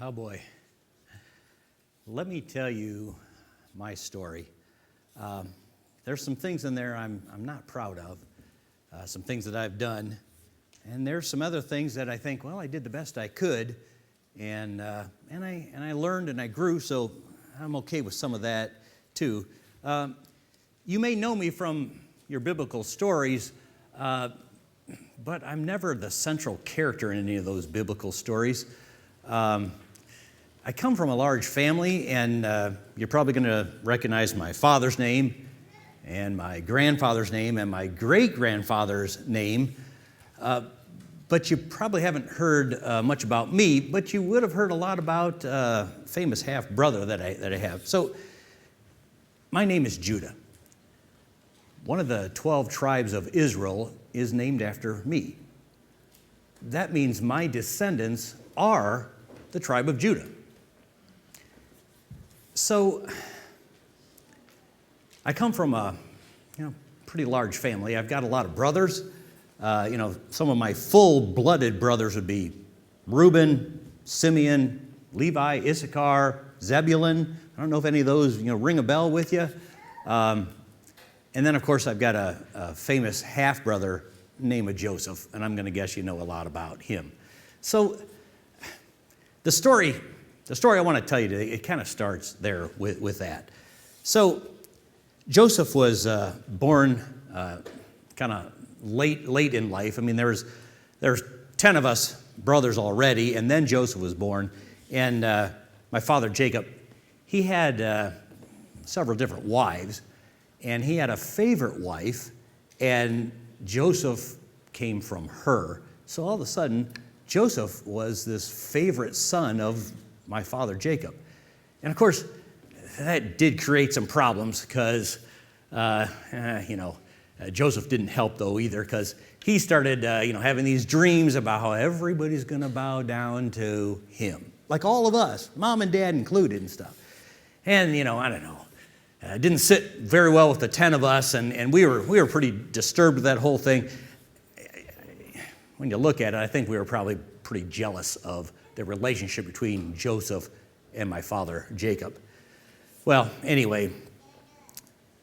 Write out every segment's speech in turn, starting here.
Oh boy. Let me tell you my story. There's some things in there I'm not proud of, some things that I've done, and there's some other things that I think, well, I did the best I could, and I learned and I grew, so I'm okay with some of that too. You may know me from your biblical stories, but I'm never the central character in any of those biblical stories. I come from a large family, and you're probably going to recognize my father's name and my grandfather's name and my great-grandfather's name, but you probably haven't heard much about me, but you would have heard a lot about a famous half-brother that I have. So my name is Judah. One of the 12 tribes of Israel is named after me. That means my descendants are the tribe of Judah. So I come from a pretty large family. I've got a lot of brothers. Some of my full-blooded brothers would be Reuben, Simeon, Levi, Issachar, Zebulun. I don't know if any of those ring a bell with you. And then, of course, I've got a famous half-brother named Joseph, and I'm going to guess you know a lot about him. So the story I want to tell you today, it kind of starts there with that. So Joseph was born kind of late in life. I mean, there's 10 of us brothers already, and then Joseph was born. And my father, Jacob, he had several different wives, and he had a favorite wife, and Joseph came from her. So all of a sudden, Joseph was this favorite son of my father, Jacob. And of course, that did create some problems because, Joseph didn't help though either, because he started, having these dreams about how everybody's going to bow down to him. Like all of us, mom and dad included and stuff. And, I don't know. Didn't sit very well with the 10 of us, and we were pretty disturbed with that whole thing. When you look at it, I think we were probably pretty jealous of the relationship between Joseph and my father, Jacob. Well, anyway,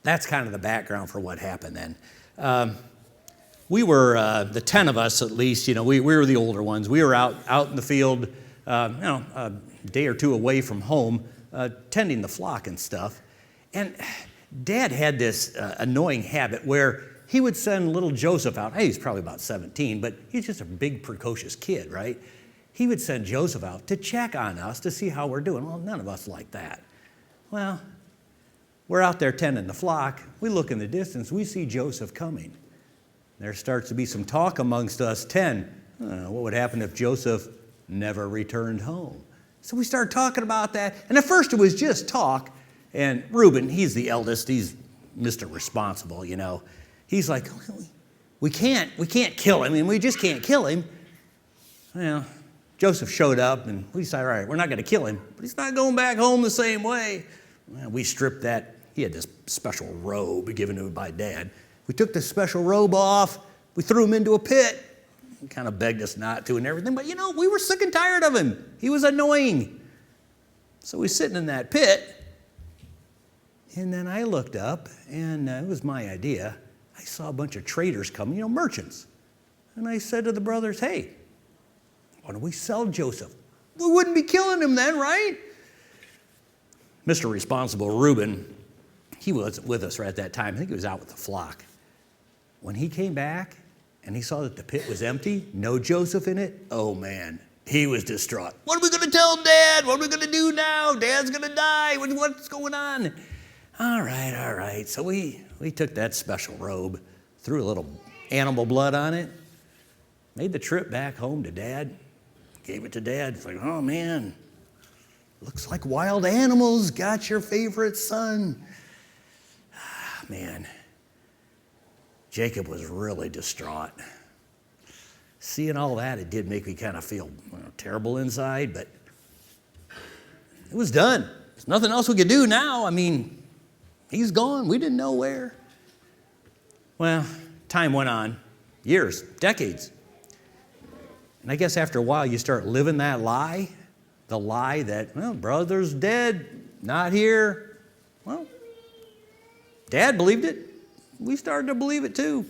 that's kind of the background for what happened then. We were, the 10 of us at least, we were the older ones. We were out in the field, a day or two away from home, tending the flock and stuff. And Dad had this annoying habit where he would send little Joseph out. Hey, he's probably about 17, but he's just a big, precocious kid, right? He would send Joseph out to check on us to see how we're doing. Well, none of us like that. Well, we're out there tending the flock. We look in the distance. We see Joseph coming. There starts to be some talk amongst us 10. What would happen if Joseph never returned home? So we started talking about that. And at first it was just talk. And Reuben, he's the eldest. He's Mr. Responsible, He's like, we can't kill him. I mean, we just can't kill him. Well, Joseph showed up, and we decided, all right, we're not going to kill him, but he's not going back home the same way. Well, we stripped that. He had this special robe given to him by Dad. We took the special robe off. We threw him into a pit. He kind of begged us not to and everything, but, we were sick and tired of him. He was annoying. So we were sitting in that pit. And then I looked up, and it was my idea. I saw a bunch of traders coming, merchants. And I said to the brothers, hey, why don't we sell Joseph? We wouldn't be killing him then, right? Mr. Responsible, Reuben, he was with us right at that time. I think he was out with the flock. When he came back and he saw that the pit was empty, no Joseph in it, oh man, he was distraught. What are we going to tell Dad? What are we going to do now? Dad's going to die. What's going on? All right. So we took that special robe, threw a little animal blood on it, made the trip back home to Dad, gave it to Dad. It's like, oh man, looks like wild animals got your favorite son. Man, Jacob was really distraught. Seeing all that, it did make me kind of feel terrible inside, but it was done. There's nothing else we could do now. I mean, he's gone. We didn't know where. Well, time went on. Years, decades. And I guess after a while, you start living that lie. the lie that, well, brother's dead, not here. Well, Dad believed it. We started to believe it too.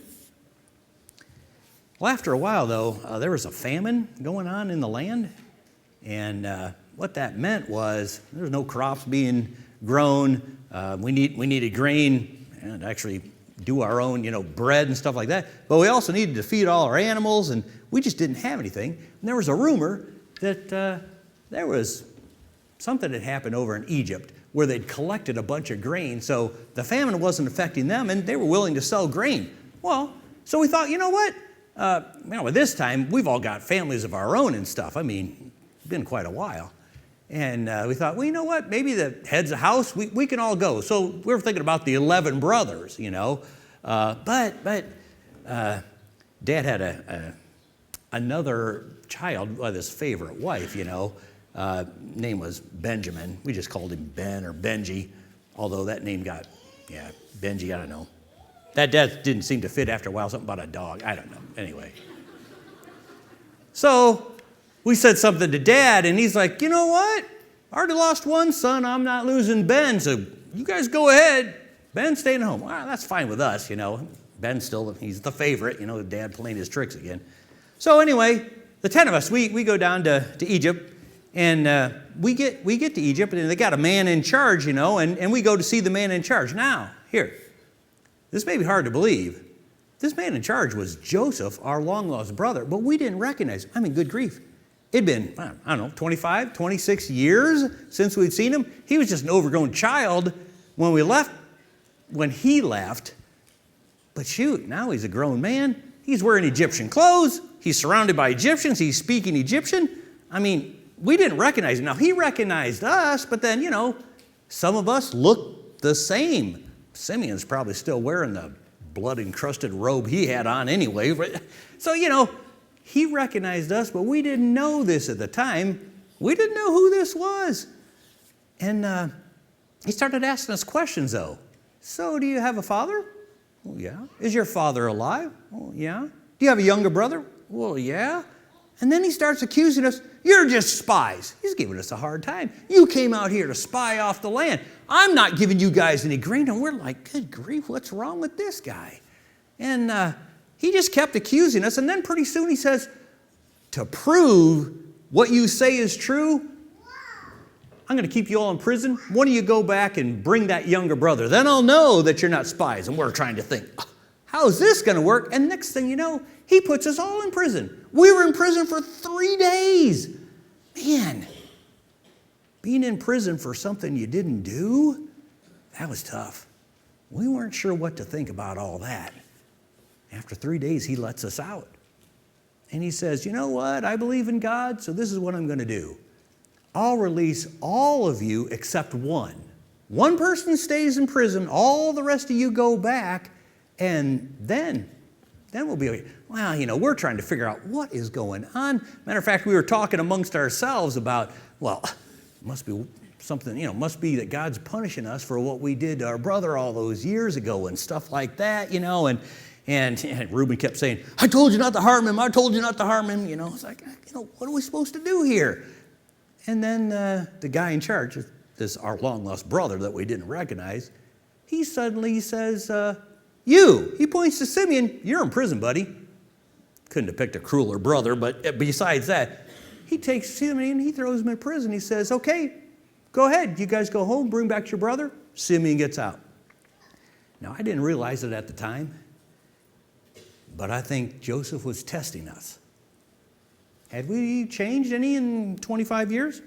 Well, after a while, though, there was a famine going on in the land. And what that meant was there was no crops being grown. We needed grain and actually do our own, bread and stuff like that. But we also needed to feed all our animals, and we just didn't have anything. And there was a rumor that there was something that happened over in Egypt where they'd collected a bunch of grain, so the famine wasn't affecting them, and they were willing to sell grain. Well, so we thought, you know what? At this time, we've all got families of our own and stuff. I mean, it's been quite a while. And we thought, well, you know what? Maybe the head's of house, we can all go. So we were thinking about the 11 brothers, But Dad had another child with his favorite wife, name was Benjamin. We just called him Ben or Benji, although that name got, Benji, I don't know. That didn't seem to fit after a while, something about a dog. I don't know. Anyway. So we said something to Dad, and he's like, you know what? I already lost one son. I'm not losing Ben, so you guys go ahead. Ben's staying home. Well, that's fine with us, Ben's still, he's the favorite, Dad playing his tricks again. So anyway, the 10 of us, we go down to Egypt, and we get to Egypt, and they got a man in charge, and we go to see the man in charge. Now, here. This may be hard to believe. This man in charge was Joseph, our long-lost brother, but we didn't recognize him. I mean, good grief. It'd been, I don't know, 25, 26 years since we'd seen him. He was just an overgrown child when he left. But shoot, now he's a grown man. He's wearing Egyptian clothes. He's surrounded by Egyptians. He's speaking Egyptian. I mean, we didn't recognize him. Now, he recognized us, but then, some of us look the same. Simeon's probably still wearing the blood-encrusted robe he had on anyway. So, he recognized us, but we didn't know this at the time. We didn't know who this was. And he started asking us questions, though. So, do you have a father? Well, yeah. Is your father alive? Well, yeah. Do you have a younger brother? Well, yeah. And then he starts accusing us, you're just spies. He's giving us a hard time. You came out here to spy off the land. I'm not giving you guys any grain. And we're like, good grief, what's wrong with this guy? And he just kept accusing us. And then pretty soon he says, to prove what you say is true, I'm going to keep you all in prison. Why don't you go back and bring that younger brother? Then I'll know that you're not spies. And we're trying to think, how is this going to work? And next thing you know, he puts us all in prison. We were in prison for 3 days. Man, being in prison for something you didn't do, that was tough. We weren't sure what to think about all that. After 3 days, he lets us out. And he says, you know what? I believe in God, so this is what I'm going to do. I'll release all of you except one. One person stays in prison, all the rest of you go back, and then we'll be okay. Well, we're trying to figure out what is going on. Matter of fact, we were talking amongst ourselves about, well, it must be something, must be that God's punishing us for what we did to our brother all those years ago and stuff like that, and Reuben kept saying, I told you not to harm him. I told you not to harm him. It's like, what are we supposed to do here? And then the guy in charge, our long-lost brother that we didn't recognize, he suddenly says, he points to Simeon, you're in prison, buddy. Couldn't have picked a crueler brother, but besides that, he takes Simeon, he throws him in prison. He says, okay, go ahead. You guys go home, bring back your brother. Simeon gets out. Now, I didn't realize it at the time, but I think Joseph was testing us. Had we changed any in 25 years?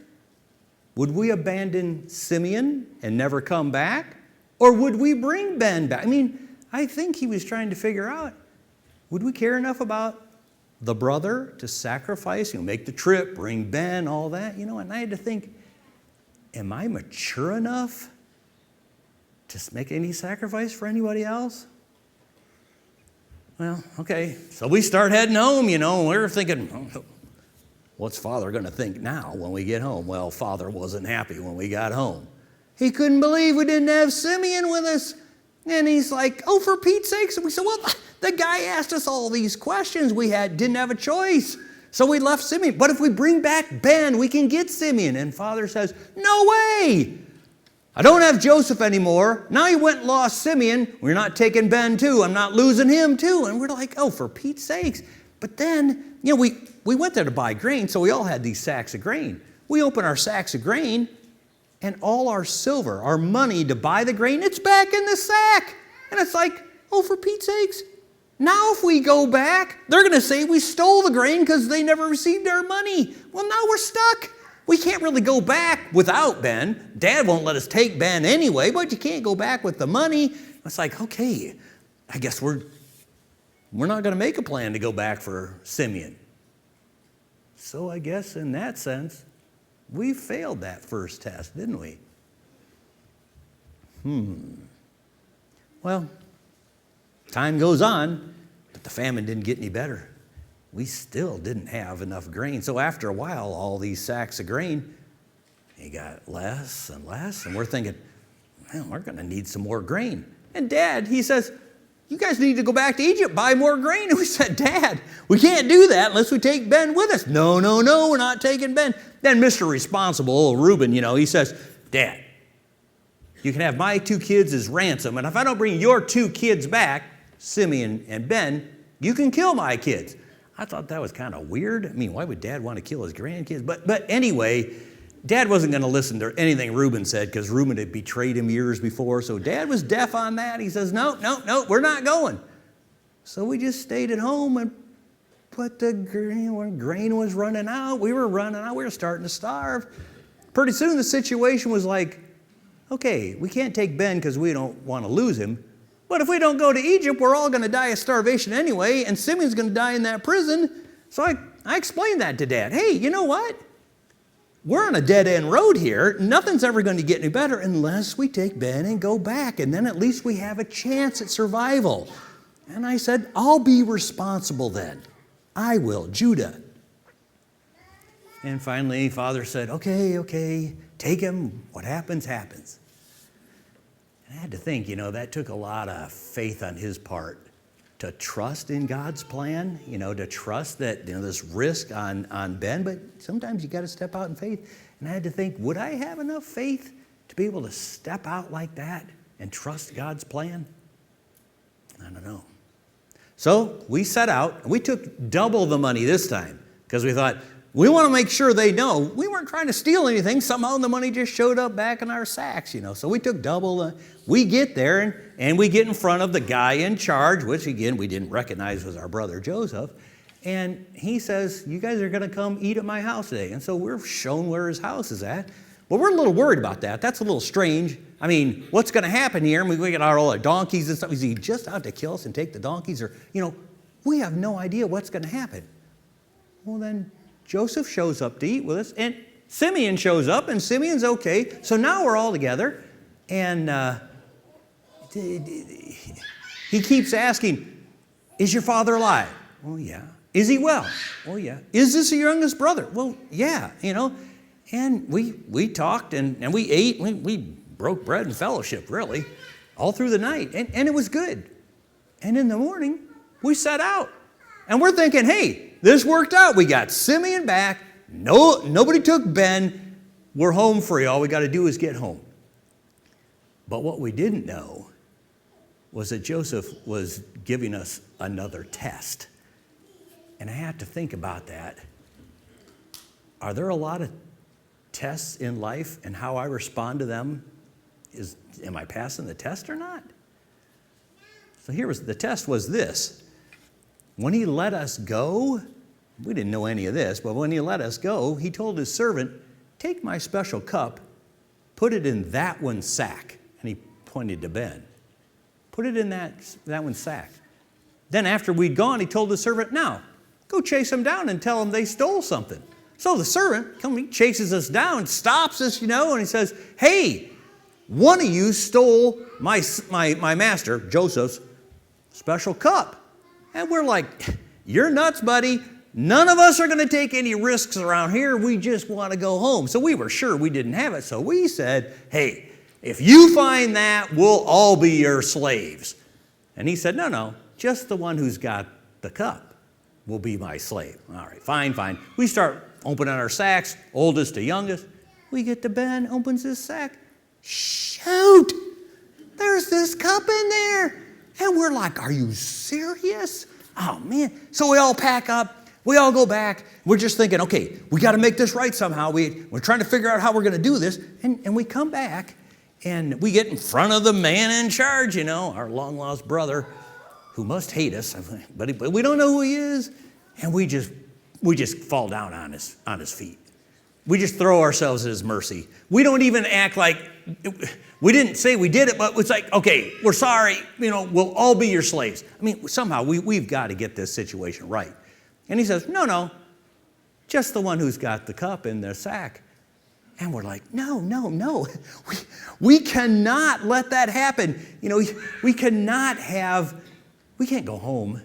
Would we abandon Simeon and never come back? Or would we bring Ben back? I think he was trying to figure out, would we care enough about the brother to sacrifice, make the trip, bring Ben, all that, and I had to think, am I mature enough to make any sacrifice for anybody else? Well, okay, so we start heading home, and we were thinking, what's Father going to think now when we get home? Well, Father wasn't happy when we got home. He couldn't believe we didn't have Simeon with us. And he's like, oh, for Pete's sake. And we said, well, the guy asked us all these questions. We didn't have a choice. So we left Simeon. But if we bring back Ben, we can get Simeon. And Father says, no way. I don't have Joseph anymore. Now he went and lost Simeon. We're not taking Ben too. I'm not losing him too. And we're like, oh, for Pete's sakes. But then, we went there to buy grain, so we all had these sacks of grain. We open our sacks of grain, and all our silver, our money to buy the grain, it's back in the sack. And it's like, oh, for Pete's sakes. Now if we go back, they're going to say we stole the grain because they never received our money. Well, now we're stuck. We can't really go back without Ben. Dad won't let us take Ben anyway, but you can't go back with the money. It's like, okay, I guess we're not going to make a plan to go back for Simeon. So I guess in that sense, we failed that first test, didn't we? Well, time goes on, but the famine didn't get any better. We still didn't have enough grain. So after a while, all these sacks of grain, they got less and less. And we're thinking, man, we're going to need some more grain. And Dad, he says, you guys need to go back to Egypt, buy more grain. And we said, Dad, we can't do that unless we take Ben with us. No, we're not taking Ben. Then Mr. Responsible, old Reuben, he says, Dad, you can have my 2 kids as ransom. And if I don't bring your 2 kids back, Simeon and Ben, you can kill my kids. I thought that was kind of weird. I mean, why would Dad want to kill his grandkids? But anyway, Dad wasn't going to listen to anything Reuben said because Reuben had betrayed him years before. So Dad was deaf on that. He says, no, we're not going. So we just stayed at home and put the grain. When grain was running out, we were running out. We were starting to starve. Pretty soon the situation was like, okay, we can't take Ben because we don't want to lose him. But if we don't go to Egypt, we're all going to die of starvation anyway, and Simeon's going to die in that prison. So I explained that to Dad. Hey, you know what? We're on a dead-end road here. Nothing's ever going to get any better unless we take Ben and go back, and then at least we have a chance at survival. And I said, I'll be responsible then. I will, Judah. And finally, Father said, okay, take him. What happens, happens. I had to think, that took a lot of faith on his part to trust in God's plan, to trust that, this risk on Ben, but sometimes you got to step out in faith. And I had to think, would I have enough faith to be able to step out like that and trust God's plan? I don't know. So we set out, and we took double the money this time because we thought, we want to make sure they know we weren't trying to steal anything. Somehow the money just showed up back in our sacks, So we took double. We get there, and we get in front of the guy in charge, which, again, we didn't recognize was our brother Joseph. And he says, you guys are going to come eat at my house today. And so we're shown where his house is at. Well, we're a little worried about that. That's a little strange. I mean, what's going to happen here? And we got all our donkeys and stuff. Is he just out to kill us and take the donkeys? Or, we have no idea what's going to happen. Well, then Joseph shows up to eat with us, and Simeon shows up, and Simeon's okay. So now we're all together, and he keeps asking, is your father alive? Well, yeah. Is he well? Well, yeah. Is this your youngest brother? Well, yeah, And we talked, and we ate, we broke bread and fellowship, really, all through the night, and it was good. And in the morning, we set out, and we're thinking, hey, this worked out. We got Simeon back. Nobody took Ben. We're home free. All we got to do is get home. But what we didn't know was that Joseph was giving us another test. And I had to think about that. Are there a lot of tests in life, and how I respond to them am I passing the test or not? So the test was this. When he let us go, we didn't know any of this, but when he let us go, he told his servant, take my special cup, put it in that one's sack. And he pointed to Ben. Put it in that one's sack. Then after we'd gone, he told the servant, now, go chase them down and tell them they stole something. So the servant he chases us down, stops us, and he says, hey, one of you stole my master, Joseph's, special cup. And we're like, you're nuts, buddy. None of us are going to take any risks around here. We just want to go home. So we were sure we didn't have it. So we said, hey, if you find that, we'll all be your slaves. And he said, no, just the one who's got the cup. will be my slave. All right, fine. We start opening our sacks, oldest to youngest. We get to Ben, opens his sack. Shoot, there's this cup in there. And we're like, are you serious? Oh, man. So we all pack up. We all go back. We're just thinking, okay, we got to make this right somehow. We're trying to figure out how we're going to do this. And we come back, and we get in front of the man in charge, our long-lost brother, who must hate us, but we don't know who he is. And we just fall down on his feet. We just throw ourselves at his mercy. We don't even act like, we didn't say we did it, but it's like, okay, we're sorry, we'll all be your slaves. I mean, somehow we've got to get this situation right. And he says, no, just the one who's got the cup in the sack. And we're like, no. We cannot let that happen. We can't go home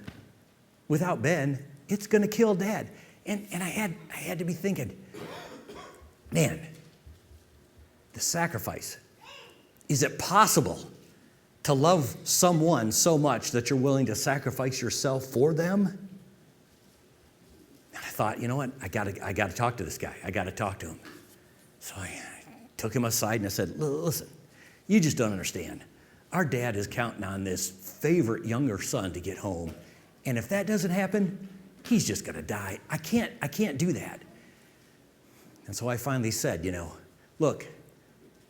without Ben. It's going to kill Dad. And I had to be thinking, man, the sacrifice. Is it possible to love someone so much that you're willing to sacrifice yourself for them? And I thought, you know what? I got to talk to this guy. I got to talk to him. So I took him aside and I said, listen, you just don't understand. Our dad is counting on this favorite younger son to get home. And if that doesn't happen, he's just going to die. I can't do that. And so I finally said, look,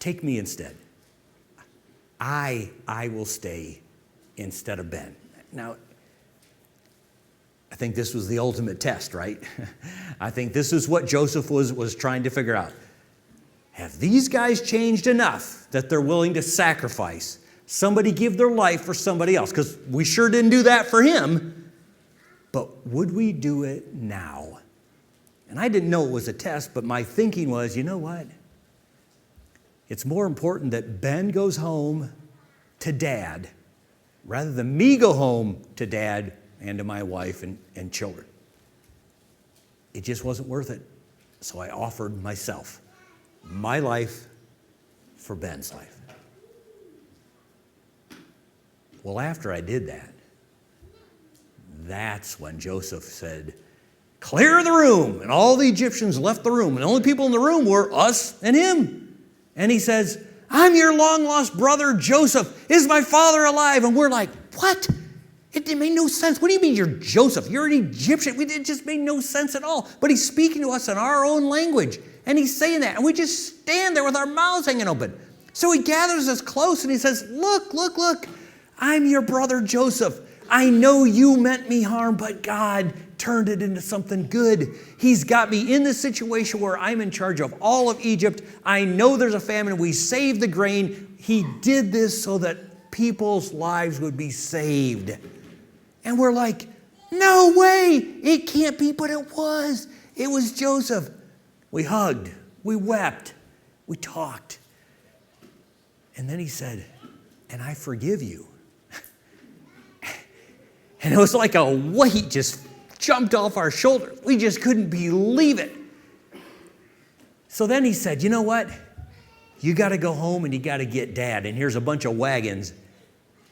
take me instead. I will stay instead of Ben. Now, I think this was the ultimate test, right? I think this is what Joseph was trying to figure out. Have these guys changed enough that they're willing to sacrifice? Somebody give their life for somebody else? Because we sure didn't do that for him. But would we do it now? And I didn't know it was a test, but my thinking was, you know what? It's more important that Ben goes home to Dad rather than me go home to Dad and to my wife and children. It just wasn't worth it. So I offered myself, my life for Ben's life. Well, after I did that, that's when Joseph said, clear the room. And all the Egyptians left the room. And the only people in the room were us and him. And he says, I'm your long-lost brother, Joseph. Is my father alive? And we're like, what? It made no sense. What do you mean you're Joseph? You're an Egyptian. It just made no sense at all. But he's speaking to us in our own language. And he's saying that. And we just stand there with our mouths hanging open. So he gathers us close and he says, look. I'm your brother, Joseph. I know you meant me harm, but God turned it into something good. He's got me in this situation where I'm in charge of all of Egypt. I know there's a famine. We saved the grain. He did this so that people's lives would be saved. And we're like, no way. It can't be, but it was. It was Joseph. We hugged. We wept. We talked. And then he said, and I forgive you. And it was like a weight just jumped off our shoulders. We just couldn't believe it. So then he said, you know what? You got to go home and you got to get Dad. And here's a bunch of wagons.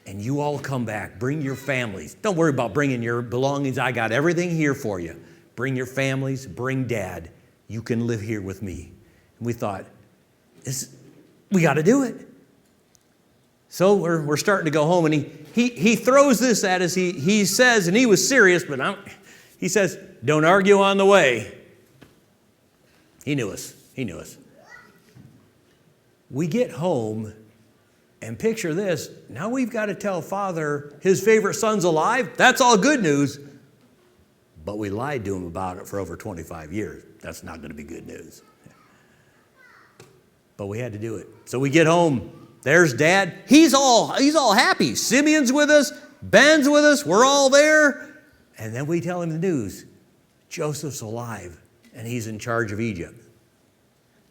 And you all come back. Bring your families. Don't worry about bringing your belongings. I got everything here for you. Bring your families. Bring Dad. You can live here with me. And we thought, we got to do it. So we're starting to go home, and he throws this at us. He says, and he was serious, but he says, don't argue on the way. He knew us. We get home, and picture this. Now we've got to tell Father his favorite son's alive. That's all good news. But we lied to him about it for over 25 years. That's not going to be good news. But we had to do it. So we get home. There's Dad. He's all happy. Simeon's with us. Ben's with us. We're all there. And then we tell him the news. Joseph's alive, and he's in charge of Egypt.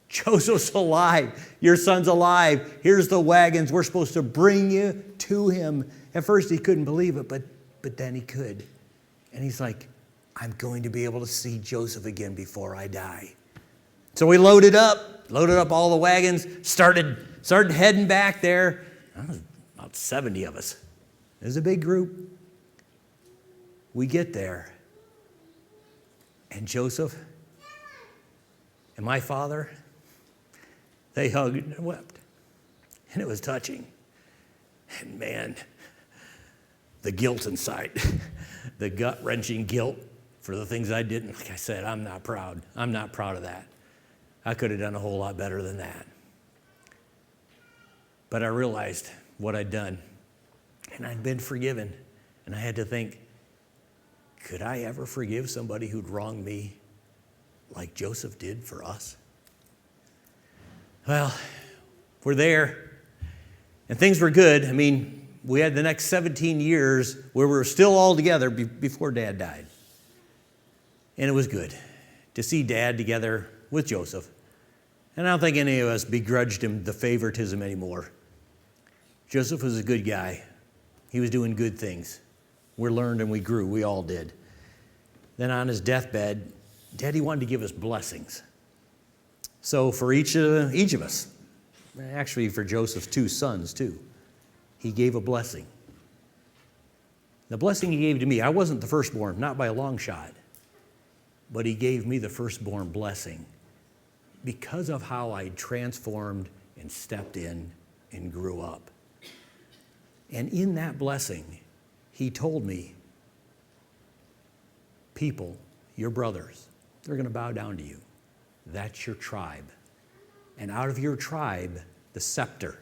Joseph's alive. Your son's alive. Here's the wagons. We're supposed to bring you to him. At first he couldn't believe it, but then he could. And he's like, I'm going to be able to see Joseph again before I die. So we loaded up all the wagons, started heading back there. There was about 70 of us. It was a big group. We get there, And Joseph and my father, they hugged and wept. And it was touching. And man, the guilt inside, the gut-wrenching guilt for the things I did. Like I said, I'm not proud. I'm not proud of that. I could have done a whole lot better than that. But I realized what I'd done, and I'd been forgiven. And I had to think, could I ever forgive somebody who'd wronged me like Joseph did for us? Well, we're there, and things were good. I mean, we had the next 17 years where we were still all together before Dad died. And it was good to see Dad together with Joseph. And I don't think any of us begrudged him the favoritism anymore. Joseph was a good guy. He was doing good things. We learned and we grew. We all did. Then on his deathbed, Daddy wanted to give us blessings. So for each of us, actually for Joseph's 2 sons too, he gave a blessing. The blessing he gave to me, I wasn't the firstborn, not by a long shot, but he gave me the firstborn blessing because of how I transformed and stepped in and grew up. And in that blessing, he told me, people, your brothers, they're going to bow down to you. That's your tribe. And out of your tribe, the scepter,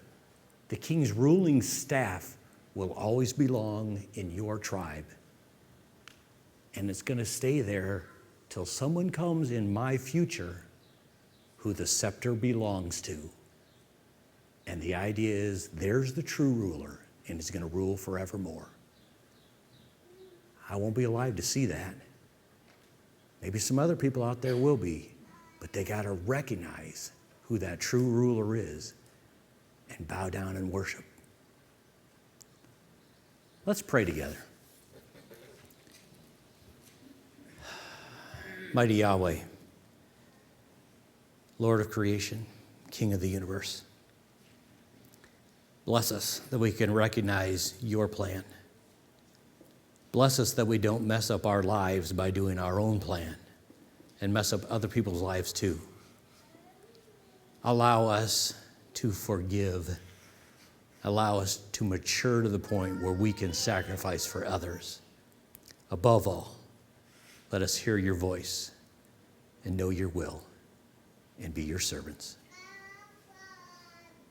the king's ruling staff, will always belong in your tribe. And it's going to stay there till someone comes in my future who the scepter belongs to. And the idea is there's the true ruler, and he's going to rule forevermore. I won't be alive to see that. Maybe some other people out there will be, but they got to recognize who that true ruler is and bow down and worship. Let's pray together. Mighty Yahweh, Lord of creation, King of the universe, bless us that we can recognize your plan. Bless us that we don't mess up our lives by doing our own plan and mess up other people's lives too. Allow us to forgive. Allow us to mature to the point where we can sacrifice for others. Above all, let us hear your voice and know your will and be your servants.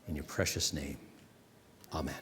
In your precious name, amen.